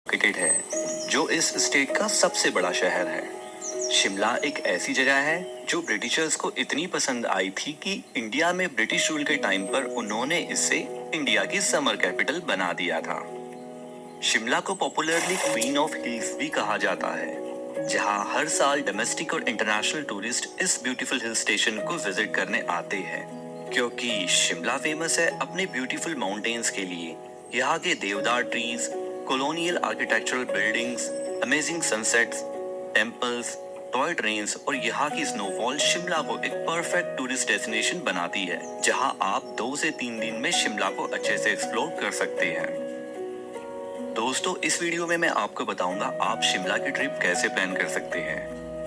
Located है, जो इस स्टेट का सबसे बड़ा शहर है। शिमला एक ऐसी जगह है जो ब्रिटिशर्स को इतनी पसंद आई थी कि इंडिया में ब्रिटिश रूल के टाइम पर उन्होंने इसे इंडिया की समर कैपिटल बना दिया था। शिमला को पॉपुलरली क्वीन ऑफ हिल्स भी कहा जाता है, जहां हर साल डोमेस्टिक और इंटरनेशनल टूरिस्ट इस ब्यूटीफुल हिल स्टेशन को विजिट करने आते हैं। क्योंकि शिमला फेमस है अपने ब्यूटीफुल माउंटेन्स के लिए। यहाँ के देवदार trees, colonial architectural buildings, amazing sunsets, temples, toy trains और यहाँ की स्नोफॉल शिमला को एक परफेक्ट टूरिस्ट डेस्टिनेशन बनाती है, जहाँ आप 2 से 3 दिन में शिमला को अच्छे से एक्सप्लोर कर सकते हैं। दोस्तों, इस वीडियो में मैं आपको बताऊंगा आप शिमला की ट्रिप कैसे प्लान कर सकते हैं,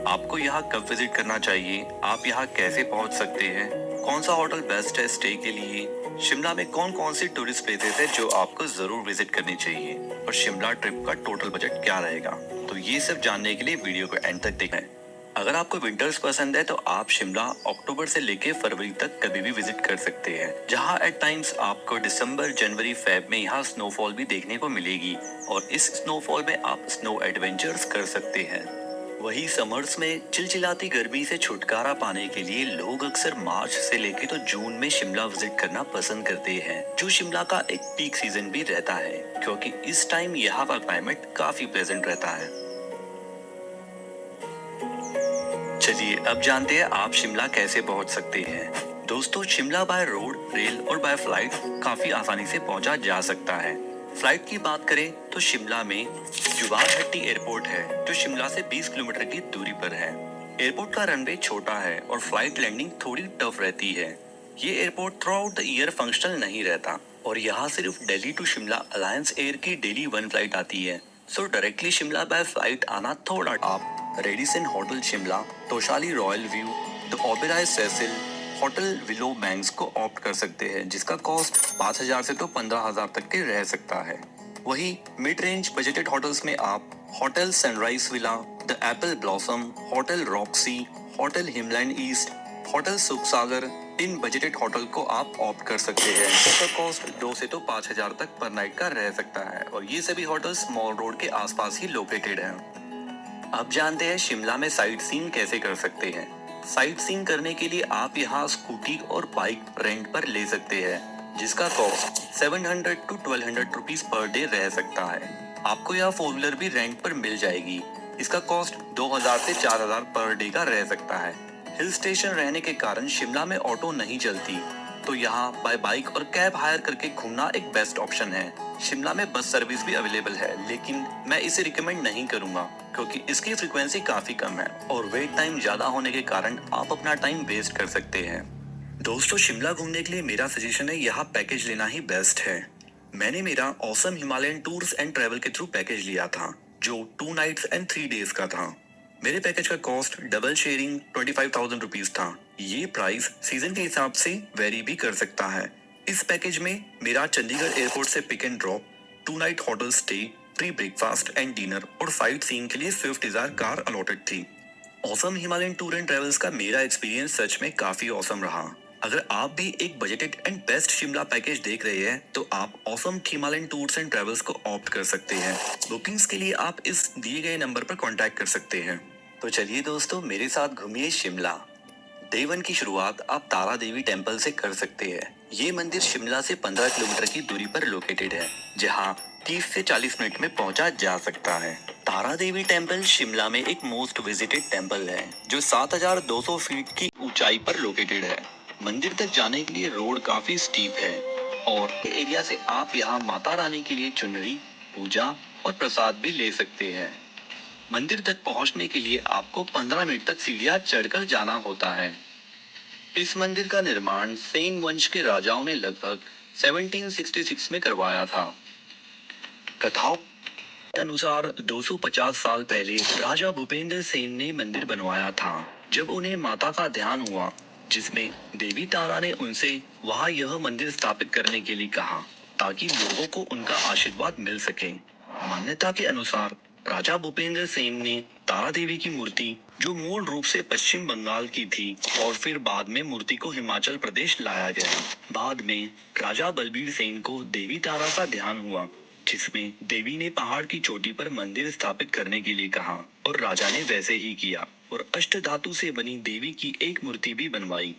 आपको यहाँ कब विजिट करना चाहिए, आप यहाँ कैसे पहुँच सकते हैं, कौन सा होटल बेस्ट है स्टे के लिए, शिमला में कौन कौन सी टूरिस्ट प्लेसेस है जो आपको जरूर विजिट करनी चाहिए और शिमला ट्रिप का टोटल बजट क्या रहेगा। तो ये सब जानने के लिए वीडियो को एंड तक देखें। अगर आपको विंटर्स पसंद है तो आप शिमला अक्टूबर से लेके फरवरी तक कभी भी विजिट कर सकते हैं, जहां एट टाइम्स आपको दिसंबर, जनवरी, फेब में यहाँ स्नोफॉल भी देखने को मिलेगी और इस स्नोफॉल में आप स्नो एडवेंचर्स कर सकते हैं। वही समर्स में चिलचिलाती गर्मी से छुटकारा पाने के लिए लोग अक्सर मार्च से लेके तो जून में शिमला विजिट करना पसंद करते हैं, जो शिमला का एक पीक सीजन भी रहता है, क्योंकि इस टाइम यहाँ का क्लाइमेट काफी प्लेजेंट रहता है। चलिए अब जानते हैं आप शिमला कैसे पहुंच सकते हैं। दोस्तों, शिमला बाय रोड, रेल और बाय फ्लाइट काफी आसानी से पहुंचा जा सकता है। फ्लाइट की बात करें तो शिमला में जुगाड़हट्टी एयरपोर्ट है, जो शिमला से 20 किलोमीटर की दूरी पर है। एयरपोर्ट का रनवे छोटा है और फ्लाइट लैंडिंग थोड़ी टफ रहती है। ये airport throughout the year functional नहीं रहता और यहाँ सिर्फ Delhi to Shimla Alliance Air की डेली 1 फ्लाइट आती है, so directly Shimla by flight आना थोड़ा। आप Radisson hotel Shimla, Toshali royal view, the Oberoi Cecil, hotel Willow Banks को ऑप्ट कर सकते हैं, जिसका कॉस्ट 5,000 से तो 15,000 तक के रह सकता है। वही मिड रेंज बजटेड होटल्स में आप hotel sunrise villa, the Apple blossom, hotel Roxy, hotel Himland east, hotel सुख सागर, इन बजटेड होटल को आप ऑप्ट कर सकते हैं, जिसका कॉस्ट 2 से तो 5,000 तक पर नाइट का रह सकता है और ये सभी होटल्स मॉल रोड के आसपास ही लोकेटेड हैं। अब जानते हैं शिमला में साइट सीइंग कैसे कर सकते हैं। साइट सीइंग करने के लिए आप यहाँ स्कूटी और बाइक रेंट पर ले सकते हैं, जिसका cost 700 to 1200 rupees per day रह सकता है। आपको यहाँ 4 व्हीलर भी रेंट पर मिल जाएगी, इसका कॉस्ट 2,000 से 4,000 पर डे का रह सकता है। हिल स्टेशन रहने के कारण शिमला में ऑटो नहीं चलती, तो यहाँ बाय बाइक और कैब हायर करके घूमना एक बेस्ट ऑप्शन है। शिमला में बस सर्विस भी अवेलेबल है, लेकिन मैं इसे रिकमेंड नहीं करूंगा क्योंकि इसकी फ्रीक्वेंसी काफी कम है और वेट टाइम ज्यादा होने के कारण आप अपना टाइम वेस्ट कर सकते हैं। दोस्तों, शिमला घूमने के लिए मेरा सजेशन है यहाँ पैकेज लेना ही बेस्ट है। मैंने मेरा awesome Himalayan tours and travel के थ्रू पैकेज लिया था, जो 2 नाइट्स एंड 3 डेज का था। मेरे पैकेज का कॉस्ट डबल शेयरिंग 25,000 रुपीज था। ये प्राइस सीजन के हिसाब से वेरी भी कर सकता है। इस पैकेज में मेरा चंडीगढ़ एयरपोर्ट से pick and drop, 2 night hotel stay, free breakfast and dinner और साइट सीइंग के लिए स्विफ्ट डिजायर कार अलॉटेड थी। Awesome Himalayan tour and travels का मेरा एक्सपीरियंस सच में काफी ऑसम रहा। अगर आप भी एक budgeted and best Shimla package देख रहे हैं तो आप awesome Himalayan tours and travels को ऑप्ट कर सकते हैं। बुकिंग्स के लिए आप इस दिए गए नंबर पर कांटेक्ट कर सकते हैं। तो चलिए दोस्तों, मेरे साथ घूमिए शिमला। डे 1 की शुरुआत आप तारा देवी टेम्पल से कर सकते हैं। ये मंदिर शिमला से 15 किलोमीटर की दूरी पर लोकेटेड है, जहाँ 30 से 40 मिनट में पहुंचा जा सकता है। तारा देवी टेम्पल शिमला में एक मोस्ट विजिटेड टेम्पल है, जो 7,200 फीट की ऊंचाई पर लोकेटेड है। मंदिर तक जाने के लिए रोड काफी स्टीप है और एरिया से आप यहाँ माता रानी के लिए चुनरी, पूजा और प्रसाद भी ले सकते हैं। मंदिर तक पहुंचने के लिए आपको 15 मिनट तक सीढ़ियां चढ़कर जाना होता है। इस मंदिर का निर्माण सेन वंश के राजाओं ने लगभग 1766 में करवाया था। कथाओं के अनुसार 250 साल पहले राजा भूपेंद्र सेन ने मंदिर बनवाया था, जब उन्हें माता का ध्यान हुआ, जिसमें देवी तारा ने उनसे वहां यह मंदिर स्थापित करने के लिए कहा, ताकि लोगों को उनका आशीर्वाद मिल सके। मान्यता के अनुसार राजा भूपेंद्र सेन ने तारा देवी की मूर्ति, जो मूल रूप से पश्चिम बंगाल की थी, और फिर बाद में मूर्ति को हिमाचल प्रदेश लाया गया। बाद में राजा बलबीर सेन को देवी तारा का ध्यान हुआ, जिसमें देवी ने पहाड़ की चोटी पर मंदिर स्थापित करने के लिए कहा और राजा ने वैसे ही किया और अष्ट धातु से बनी देवी की एक मूर्ति भी बनवाई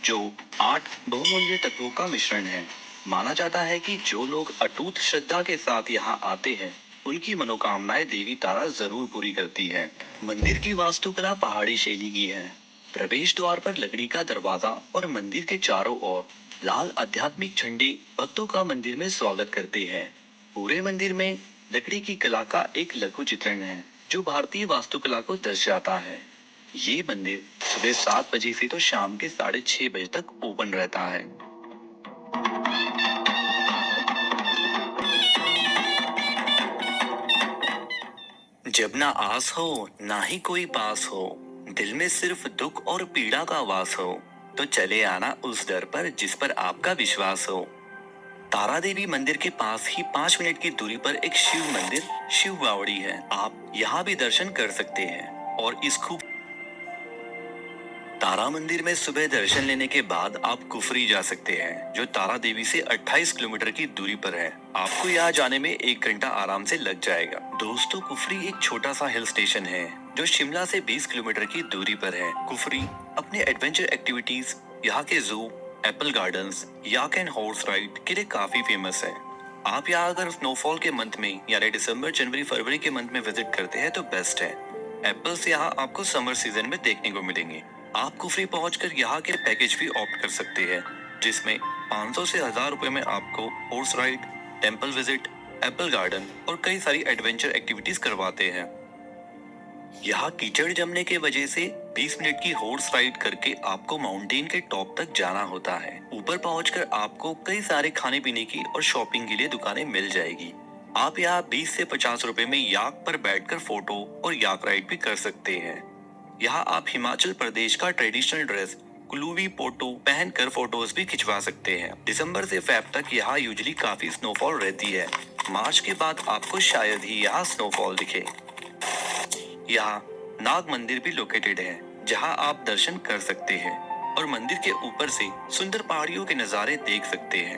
जो 8 बहुमूल्य तत्वों का मिश्रण है। माना जाता है कि जो लोग अटूट श्रद्धा के साथ यहाँ आते हैं उनकी मनोकामनाएं देवी तारा जरूर पूरी करती है। मंदिर की वास्तुकला पहाड़ी शैली की है। प्रवेश द्वार पर लकड़ी का दरवाजा और मंदिर के चारों ओर लाल आध्यात्मिक झंडे भक्तों का मंदिर में स्वागत करते हैं। पूरे मंदिर में लकड़ी की कला का एक लघु चित्रण है जो भारतीय वास्तुकला को दर्शाता है। ये मंदिर सुबह 7 बजे से तो शाम के 6:30 बजे तक ओपन रहता है। जब ना आस हो ना ही कोई पास हो, दिल में सिर्फ दुख और पीड़ा का वास हो, तो चले आना उस दर पर जिस पर आपका विश्वास हो। तारा देवी मंदिर के पास ही 5 मिनट की दूरी पर एक शिव मंदिर शिव बावड़ी है। आप यहाँ भी दर्शन कर सकते हैं और इस खूब तारा मंदिर में सुबह दर्शन लेने के बाद आप कुफरी जा सकते हैं जो तारा देवी से 28 किलोमीटर की दूरी पर है। आपको यहाँ जाने में 1 घंटा आराम से लग जाएगा। दोस्तों, कुफरी एक छोटा सा हिल स्टेशन है जो शिमला से 20 किलोमीटर की दूरी पर है। कुफरी अपने एडवेंचर एक्टिविटीज, यहाँ के जू, Apple gardens, yak and horse ride के लिए काफी फेमस है। आप यहाँ अगर स्नोफॉल के मंथ में यानी दिसंबर, जनवरी, फरवरी के मंथ में विजिट करते हैं तो बेस्ट है। एप्पल्स यहाँ आपको समर सीजन में देखने को मिलेंगे। आप कुफरी पहुंचकर यहाँ के पैकेज भी ऑप्ट कर सकते हैं जिसमें 500 से 1000 रुपए में आपको horse ride, temple visit, Apple garden और कई सारी एडवेंचर एक्टिविटीज करवाते हैं। यहाँ कीचड़ जमने के वजह से 20 मिनट की हॉर्स राइड करके आपको माउंटेन के टॉप तक जाना होता है। ऊपर पहुंचकर आपको कई सारे खाने पीने की और शॉपिंग के लिए दुकानें मिल जाएगी। आप यहाँ 20 से 50 रुपए में याक पर बैठकर फोटो और याक राइड भी कर सकते हैं। यहाँ आप हिमाचल प्रदेश का ट्रेडिशनल ड्रेस कुलूवी पोटो पहनकर फोटोज भी खिंचवा सकते हैं। दिसंबर से फेब तक यहाँ यूजुअली काफी स्नोफॉल रहती है। मार्च के बाद आपको शायद ही यहाँ स्नोफॉल दिखे। यहाँ नाग मंदिर भी लोकेटेड है जहाँ आप दर्शन कर सकते हैं और मंदिर के ऊपर से सुंदर पहाड़ियों के नजारे देख सकते हैं।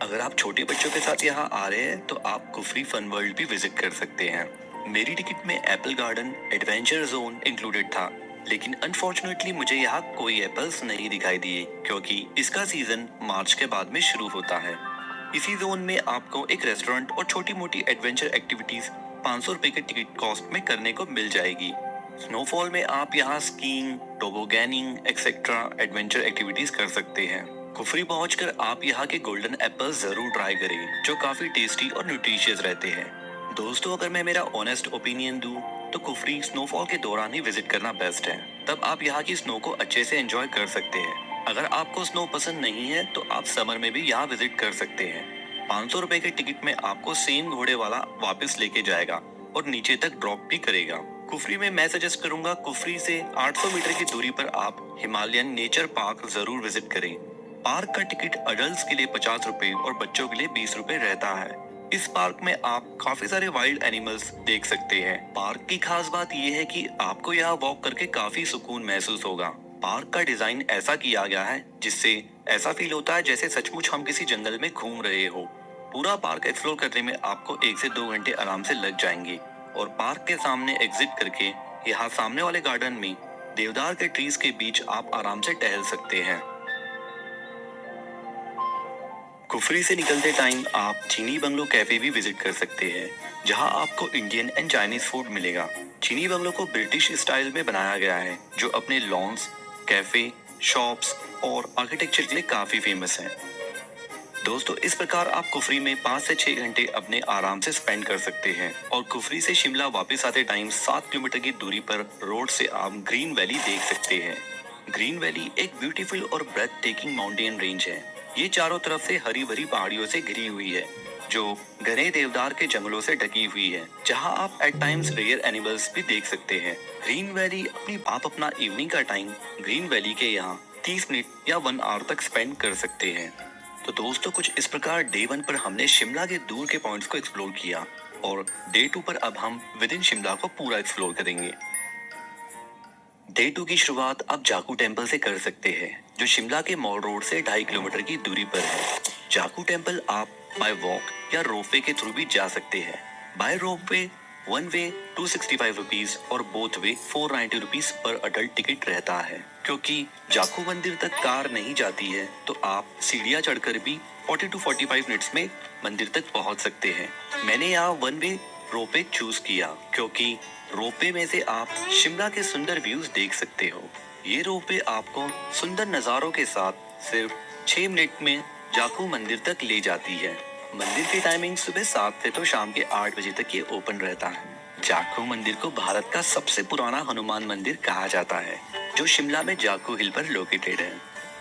अगर आप छोटे बच्चों के साथ यहाँ आ रहे हैं तो आप कुफरी फन वर्ल्ड भी विजिट कर सकते हैं। मेरी टिकट में Apple garden adventure zone included था, लेकिन अनफॉर्चुनेटली मुझे यहाँ कोई एप्पल्स नहीं दिखाई दिए क्योंकि इसका सीजन मार्च के बाद में शुरू होता है। इसी जोन में आपको एक रेस्टोरेंट और छोटी मोटी एडवेंचर एक्टिविटीज 500 रुपए के टिकट कॉस्ट में करने को मिल जाएगी। स्नोफॉल में आप यहाँ स्कीइंग, टोबोगैनिंग एक्सेट्रा एडवेंचर एक्टिविटीज कर सकते हैं। कुफरी पहुंचकर आप यहाँ के गोल्डन एप्पल जरूर ट्राई करें जो काफी टेस्टी और न्यूट्रिशियस रहते हैं। दोस्तों, अगर मैं मेरा ऑनेस्ट ओपिनियन दूं तो कुफरी स्नोफॉल के दौरान ही विजिट करना बेस्ट है। तब आप यहाँ की स्नो को अच्छे से एंजॉय कर सकते हैं। अगर आपको स्नो पसंद नहीं है तो आप समर में भी यहाँ विजिट कर सकते हैं। 500 रुपए के टिकट में आपको सेम घोड़े वाला वापस लेके जाएगा और नीचे तक ड्रॉप भी करेगा। कुफरी में मैं सजेस्ट करूंगा कुफरी से 800 मीटर की दूरी पर आप हिमालयन नेचर पार्क जरूर विजिट करें। पार्क का टिकट अडल्ट के लिए 50 रुपए और बच्चों के लिए 20 रुपए रहता है। इस पार्क में आप काफी सारे वाइल्ड एनिमल्स देख सकते हैं। पार्क की खास बात यह है कि आपको यहाँ वॉक करके काफी सुकून महसूस होगा। पार्क का डिजाइन ऐसा किया गया है जिससे ऐसा फील होता है जैसे सचमुच हम किसी जंगल में घूम रहे हो। पूरा पार्क एक्सप्लोर करने में आपको 1 से 2 घंटे आराम से लग जाएंगे और पार्क के सामने एग्जिट करके यहाँ सामने वाले गार्डन में देवदार के ट्रीज के बीच आप आराम से टहल सकते हैं। कुफरी से निकलते टाइम आप चीनी बंगलो कैफे भी विजिट कर सकते हैं जहां आपको इंडियन एंड चाइनीज फूड मिलेगा। चीनी बंगलो को ब्रिटिश स्टाइल में बनाया गया है जो अपने लॉन्स, कैफे, शॉप्स और आर्किटेक्चर के लिए काफी फेमस है। दोस्तों, इस प्रकार आप कुफरी में 5 से 6 घंटे अपने आराम से स्पेंड कर सकते हैं और कुफरी से शिमला वापस आते टाइम 7 किलोमीटर की दूरी पर रोड से आप ग्रीन वैली देख सकते हैं। ग्रीन वैली एक ब्यूटीफुल और ब्रेथ टेकिंग माउंटेन रेंज है। ये चारों तरफ से हरी भरी पहाड़ियों से घिरी हुई है जो घने देवदार के जंगलों से ढकी हुई है जहां आप एट टाइम्स रेयर एनिमल्स भी देख सकते हैं। ग्रीन वैली आप अपना इवनिंग का टाइम ग्रीन वैली के यहाँ 30 मिनट या 1 आवर तक स्पेंड कर सकते हैं। तो दोस्तों, कुछ इस प्रकार डे 1 पर हमने शिमला के दूर के पॉइंट्स को एक्सप्लोर किया और डे 2 पर अब हम विद इन शिमला को पूरा एक्सप्लोर करेंगे। डे 2 की शुरुआत आप जाकू टेम्पल से कर सकते हैं जो शिमला के मॉल रोड से 2.5 किलोमीटर की दूरी पर है। जाकू टेम्पल आप बाय वॉक या रोपवे के थ्रू भी जा सकते हैं। By ropeway one way 265 rupees और बोथ वे 490 रुपीज पर अडल्ट टिकट रहता है। क्योंकि जाखू मंदिर तक कार नहीं जाती है तो आप सीढ़ियां चढ़कर भी 40 to 45 मिनट्स में मंदिर तक पहुंच सकते हैं। मैंने यहाँ वन वे रोपवे चूज किया क्योंकि रोपवे में से आप शिमला के सुंदर व्यूज देख सकते हो। ये रोपवे आपको सुंदर नजारों के साथ सिर्फ 6 मिनट में जाखू मंदिर तक ले जाती है। मंदिर की टाइमिंग सुबह 7 से तो शाम के 8 बजे तक ये ओपन रहता है। जाखू मंदिर को भारत का सबसे पुराना हनुमान मंदिर कहा जाता है, जो शिमला में जाखू हिल पर लोकेटेड है।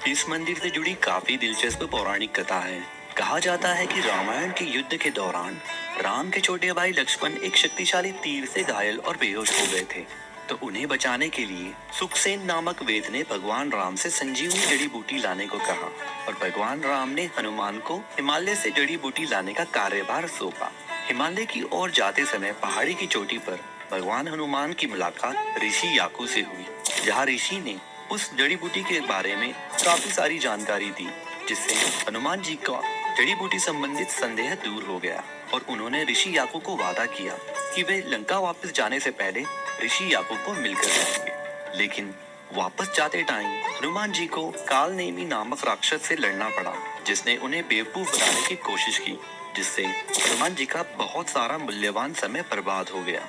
इस मंदिर से जुड़ी काफी दिलचस्प पौराणिक कथा है। कहा जाता है कि रामायण के युद्ध के दौरान राम के छोटे भाई लक्ष्मण एक शक्तिशाली तीर से घायल और बेहोश हो गए थे, तो उन्हें बचाने के लिए सुखसेन नामक वेद ने भगवान राम से संजीवनी जड़ी बूटी लाने को कहा और भगवान राम ने हनुमान को हिमालय से जड़ी बूटी लाने का कार्यभार सौंपा। हिमालय की ओर जाते समय पहाड़ी की चोटी पर भगवान हनुमान की मुलाकात ऋषि याकू से हुई, जहाँ ऋषि ने उस जड़ी बूटी के बारे में काफी सारी जानकारी दी, जिससे हनुमान जी का जड़ी बूटी संबंधित संदेह दूर हो गया और उन्होंने ऋषि याकू को वादा किया कि वे लंका वापस जाने से पहले ऋषि याकू को मिलकर जाएंगे। लेकिन वापस जाते टाइम हनुमान जी को कालनेमी नामक राक्षस से लड़ना पड़ा, जिसने उन्हें बेवकूफ बनाने की कोशिश की, जिससे हनुमान जी का बहुत सारा मूल्यवान समय बर्बाद हो गया।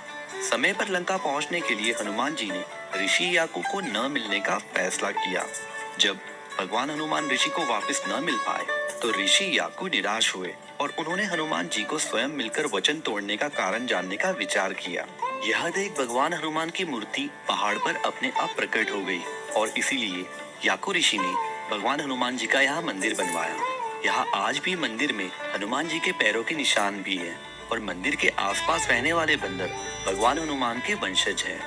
समय पर लंका पहुंचने के लिए हनुमान जी ने ऋषि याकू को न मिलने का फैसला किया। जब भगवान हनुमान ऋषि को वापस न मिल पाए तो ऋषि याकू निराश हुए और उन्होंने हनुमान जी को स्वयं मिलकर वचन तोड़ने का कारण जानने का विचार किया। यह देख भगवान हनुमान की मूर्ति पहाड़ पर अपने आप प्रकट हो गई और इसीलिए याकू ऋषि ने भगवान हनुमान जी का यहाँ मंदिर बनवाया। यहाँ आज भी मंदिर में हनुमान जी के पैरों के निशान भी है और मंदिर के आसपास रहने वाले बंदर भगवान हनुमान के वंशज हैं।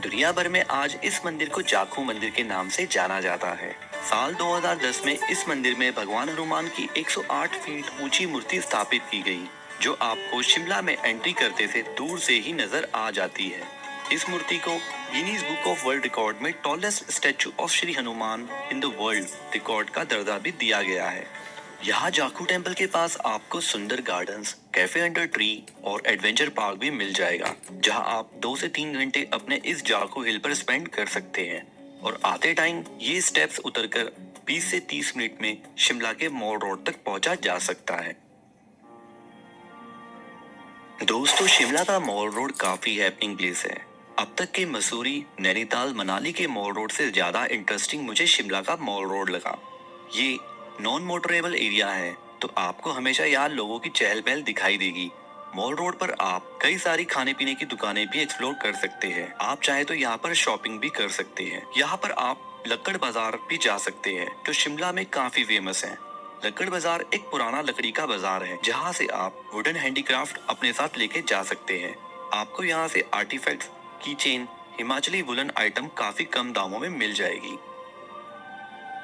दुनिया भर में आज इस मंदिर को जाखू मंदिर के नाम से जाना जाता है। साल 2010 में इस मंदिर में भगवान हनुमान की 108 फीट ऊंची मूर्ति स्थापित की गई, जो आपको शिमला में एंट्री करते से दूर से ही नजर आ जाती है। इस मूर्ति को Guinness book of world record में tallest statue of Shri Hanuman in the world record का दर्जा भी दिया गया है। यहाँ जाखू टेम्पल के पास आपको सुंदर गार्डन्स, कैफे अंडर ट्री और एडवेंचर पार्क भी मिल जाएगा, जहाँ आप 2 से 3 घंटे अपने इस जाखू हिल पर स्पेंड कर सकते हैं और आते टाइम ये स्टेप्स उतरकर 20 से 30 मिनट में शिमला के मॉल रोड तक पहुंचा जा सकता है। दोस्तों, शिमला का मॉल रोड काफी हैपनिंग प्लेस है। अब तक के मसूरी, नैनीताल, मनाली के मॉल रोड से ज्यादा इंटरेस्टिंग मुझे शिमला का मॉल रोड लगा। ये नॉन मोटरेबल एरिया है, तो आपको हमेशा यहाँ लोगों की चहल पहल दिखाई देगी। मॉल रोड पर आप कई सारी खाने पीने की दुकानें भी एक्सप्लोर कर सकते हैं। आप चाहे तो यहाँ पर शॉपिंग भी कर सकते हैं। यहाँ पर आप लक्कड़ बाजार भी जा सकते हैं, जो शिमला में काफी फेमस है। लक्कड़ बाजार एक पुराना लकड़ी का बाजार है, जहाँ से आप वुडन हैंडीक्राफ्ट अपने साथ लेके जा सकते हैं। आपको यहाँ से आर्टिफैक्ट्स, की चेन, हिमाचली वुलन आइटम काफी कम दामों में मिल जाएगी।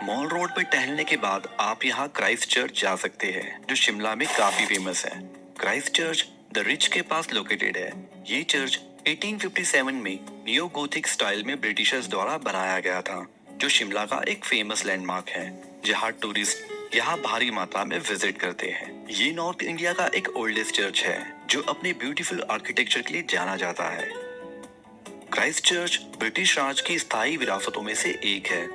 मॉल रोड पर टहलने के बाद आप यहाँ क्राइस्ट चर्च जा सकते हैं, जो शिमला में काफी फेमस है। क्राइस्ट चर्च द रिच के पास लोकेटेड है। ये चर्च 1857 में नियो गोथिक स्टाइल में ब्रिटिशर्स द्वारा बनाया गया था, जो शिमला का एक फेमस लैंडमार्क है, जहाँ टूरिस्ट यहाँ भारी मात्रा में विजिट करते हैं। ये नॉर्थ इंडिया का एक ओल्डेस्ट चर्च है, जो अपने ब्यूटीफुल आर्किटेक्चर के लिए जाना जाता है। क्राइस्ट चर्च ब्रिटिश राज की स्थायी विरासतों में से एक है।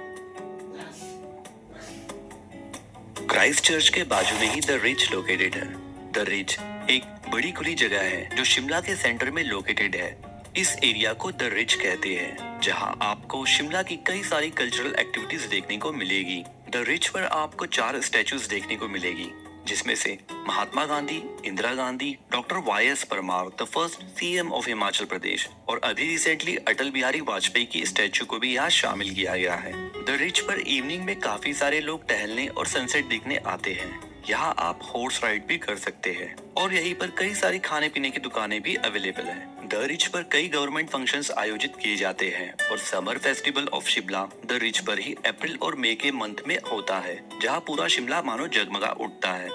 क्राइस्ट चर्च के बाजू में ही द रिच लोकेटेड है। द रिच एक बड़ी खुली जगह है जो शिमला के सेंटर में लोकेटेड है। इस एरिया को द रिच कहते हैं, जहां आपको शिमला की कई सारी कल्चरल एक्टिविटीज देखने को मिलेगी। द रिच पर आपको 4 स्टैचूज देखने को मिलेगी, जिसमें से Mahatma Gandhi, Indira Gandhi, doctor Y S. Parmar, the first CM of Himachal Pradesh, और अभी रिसेंटली अटल बिहारी वाजपेयी की स्टैचू को भी यहाँ शामिल किया गया है। द रिच पर इवनिंग में काफी सारे लोग टहलने और सनसेट देखने आते हैं। यहाँ आप हॉर्स राइड भी कर सकते हैं और यहीं पर कई सारी खाने पीने की दुकानें भी अवेलेबल हैं। द रिच पर कई गवर्नमेंट फंक्शंस आयोजित किए जाते हैं और summer festival of Shimla the rich पर ही अप्रैल और मई के मंथ में होता है, जहाँ पूरा शिमला मानो जगमगा उठता है।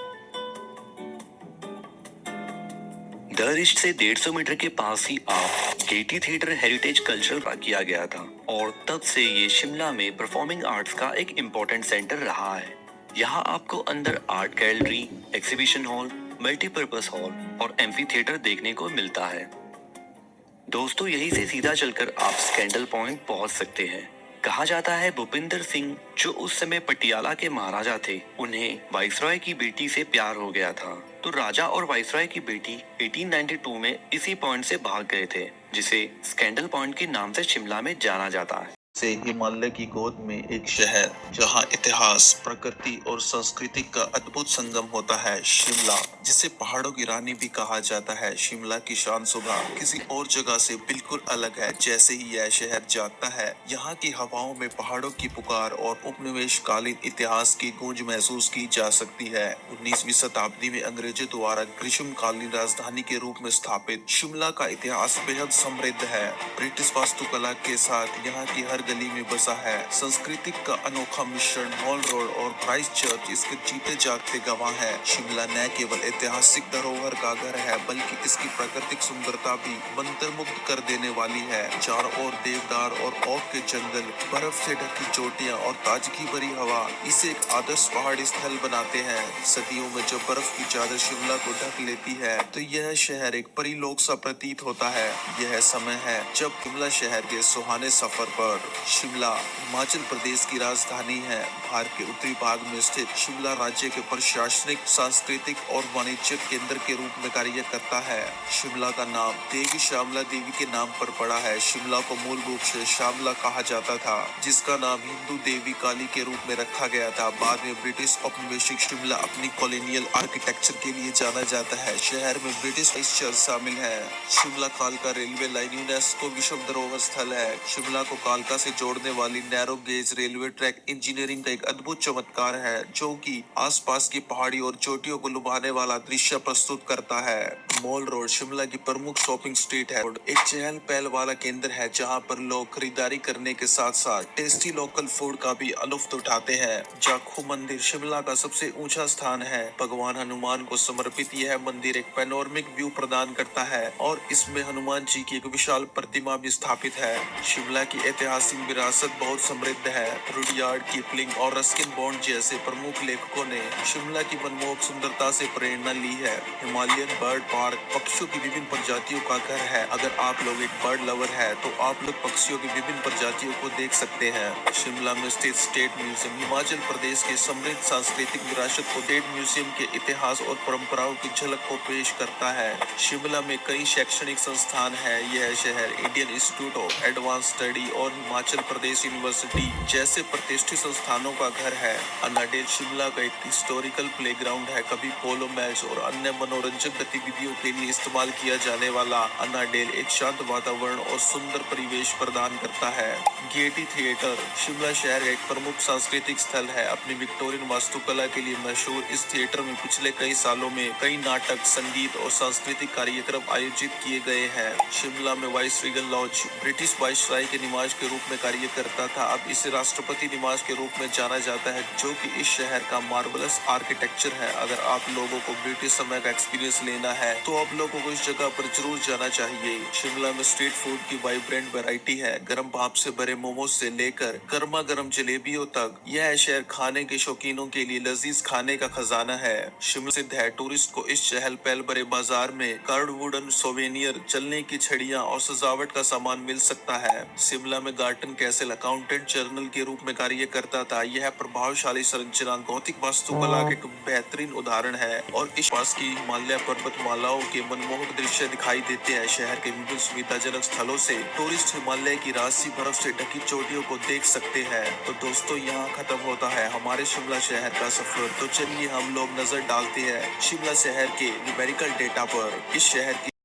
द रिच से 150 मीटर के पास ही आप गेटी थिएटर हेरिटेज कल्चरल का किया गया था और तब से ये शिमला में परफॉर्मिंग आर्ट्स का एक इम्पोर्टेंट सेंटर रहा है। यहाँ आपको अंदर art gallery, exhibition hall, multipurpose hall और एम्फी थिएटर देखने को मिलता है। दोस्तों यहीं से सीधा चलकर आप स्कैंडल पॉइंट पहुंच सकते हैं। कहा जाता है भूपिंदर सिंह जो उस समय पटियाला के महाराजा थे, उन्हें वाइसरॉय की बेटी से प्यार हो गया था। तो राजा और वाइसरॉय की बेटी 1892 में इसी पॉइंट से भाग गए थे, जिसे स्कैंडल पॉइंट के नाम से शिमला में जाना जाता है। से हिमालय की गोद में एक शहर जहां इतिहास, प्रकृति और संस्कृति का अद्भुत संगम होता है, शिमला, जिसे पहाड़ों की रानी भी कहा जाता है। शिमला की शान सुबह किसी और जगह से बिल्कुल अलग है। जैसे ही यह शहर जागता है, यहाँ की हवाओं में पहाड़ों की पुकार और उपनिवेशकालीन इतिहास की गूंज महसूस की जा सकती है। 19वीं शताब्दी में अंग्रेजों द्वारा ग्रीष्मकालीन राजधानी के रूप में स्थापित शिमला का इतिहास बेहद समृद्ध है। ब्रिटिश वास्तुकला के साथ यहाँ की हर गली में बसा है संस्कृति का अनोखा मिश्रण। मॉल रोड और क्राइस्ट चर्च इसके जीते जागते गवाह है। शिमला न केवल ऐतिहासिक धरोहर का घर है, बल्कि इसकी प्राकृतिक सुंदरता भी मंत्रमुग्ध कर देने वाली है। चारों ओर देवदार और ओक के जंगल, बर्फ से ढकी चोटियां और ताजगी भरी हवा इसे एक आदर्श पहाड़ी स्थल बनाते हैं। सदियों में जब बर्फ की चादर शिमला को ढक लेती है, तो यह शहर एक परीलोक सा प्रतीत होता है। यह समय है जब शिमला शहर के सुहाने सफर पर। शिमला हिमाचल प्रदेश की राजधानी है। भारत के उत्तरी भाग में स्थित शिमला राज्य के प्रशासनिक, सांस्कृतिक और वाणिज्यिक केंद्र के रूप में कार्य करता है। शिमला का नाम देवी श्यामला देवी के नाम पर पड़ा है। शिमला को मूल रूप से श्यामला कहा जाता था, जिसका नाम हिंदू देवी काली के रूप में रखा गया था। बाद में ब्रिटिश औपनिवेशिक शिमला अपनी कॉलोनियल आर्किटेक्चर के लिए जाना जाता है। शहर में ब्रिटिश चर्च शामिल है। शिमला कालका रेलवे लाइन यूनेस्को विश्व धरोहर स्थल है। शिमला को कालका से जोड़ने वाली narrow gauge railway track engineering का एक अद्भुत चमत्कार है, जो कि आसपास की पहाड़ी और चोटियों को लुभाने वाला दृश्य प्रस्तुत करता है। मॉल रोड शिमला की प्रमुख शॉपिंग स्ट्रीट है। एक चहल पहल वाला केंद्र है, जहां पर लोग खरीदारी करने के साथ साथ टेस्टी लोकल फूड का भी लुत्फ उठाते हैं। जाखू मंदिर शिमला का सबसे ऊंचा स्थान है। भगवान हनुमान को समर्पित यह मंदिर एक पैनोरमिक व्यू प्रदान करता है और इसमें हनुमान जी की एक विशाल प्रतिमा भी स्थापित है। शिमला की ऐतिहासिक विरासत बहुत समृद्ध है। रुडयार्ड, किपलिंग और रस्किन बॉन्ड जैसे प्रमुख लेखकों ने शिमला की मनमोहक सुंदरता से प्रेरणा ली है। हिमालयन बर्ड पार्क पक्षियों की विभिन्न प्रजातियों का घर है। अगर आप लोग एक बर्ड लवर है, तो आप लोग पक्षियों की विभिन्न प्रजातियों को देख सकते हैं। शिमला में स्थित स्टेट म्यूजियम हिमाचल प्रदेश के समृद्ध सांस्कृतिक विरासत को स्टेट म्यूजियम के इतिहास और परंपराओं की झलक को पेश करता है। शिमला में कई शैक्षणिक संस्थान है। यह शहर Indian institute of advance study और हिमाचल प्रदेश यूनिवर्सिटी जैसे प्रतिष्ठित संस्थानों का घर है। अन्नाडेल शिमला का एक हिस्टोरिकल प्लेग्राउंड है। कभी पोलो मैच और अन्य मनोरंजक गतिविधियों के लिए इस्तेमाल किया जाने वाला अन्नाडेल एक शांत वातावरण और सुंदर परिवेश प्रदान करता है। गेयटी थिएटर शिमला शहर का एक प्रमुख सांस्कृतिक स्थल है। अपनी विक्टोरियन वास्तुकला के लिए मशहूर इस थिएटर में पिछले कई सालों में कई नाटक, संगीत और सांस्कृतिक कार्यक्रम आयोजित किए गए हैं। शिमला में Vice Regal Lodge British viceroy के निवास के रूप में कार्य करता था। अब इसे राष्ट्रपति निवास के रूप में जाना जाता है, जो कि इस शहर का मार्वलस आर्किटेक्चर है। अगर आप लोगों को ब्रिटिश समय का एक्सपीरियंस लेना है, तो आप लोगों को इस जगह पर जरूर जाना चाहिए। शिमला में स्ट्रीट फूड की वाइब्रेंट वैरायटी है। गर्म भाप से भरे मोमोज से लेकर गर्मा गर्म जलेबियों तक, यह शहर खाने के शौकीनों के लिए लजीज खाने का खजाना है। शिमला सिद्ध है। टूरिस्ट को इस चहल पहल भरे बाजार में कार्ड वुडन सोवेनियर, चलने की छड़ियां और सजावट का सामान मिल सकता है। शिमला में गार्टन कैसल अकाउंटेंट जर्नल के रूप में कार्य करता था। यह प्रभावशाली संरचना गौतिक वास्तुकला के एक बेहतरीन उदाहरण है और इस पास की हिमालय पर्वतमालाओं के मनमोहक दृश्य दिखाई देते हैं। शहर के विभिन्न सुविधाजनक स्थलों से टूरिस्ट हिमालय की राशि बर्फ से ढकी चोटियों को देख सकते हैं। तो दोस्तों, यहाँ खत्म होता है हमारे शिमला शहर का सफर। तो चलिए हम लोग नजर डालते हैं शिमला शहर के न्यूमेरिकल डेटा पर। इस शहर की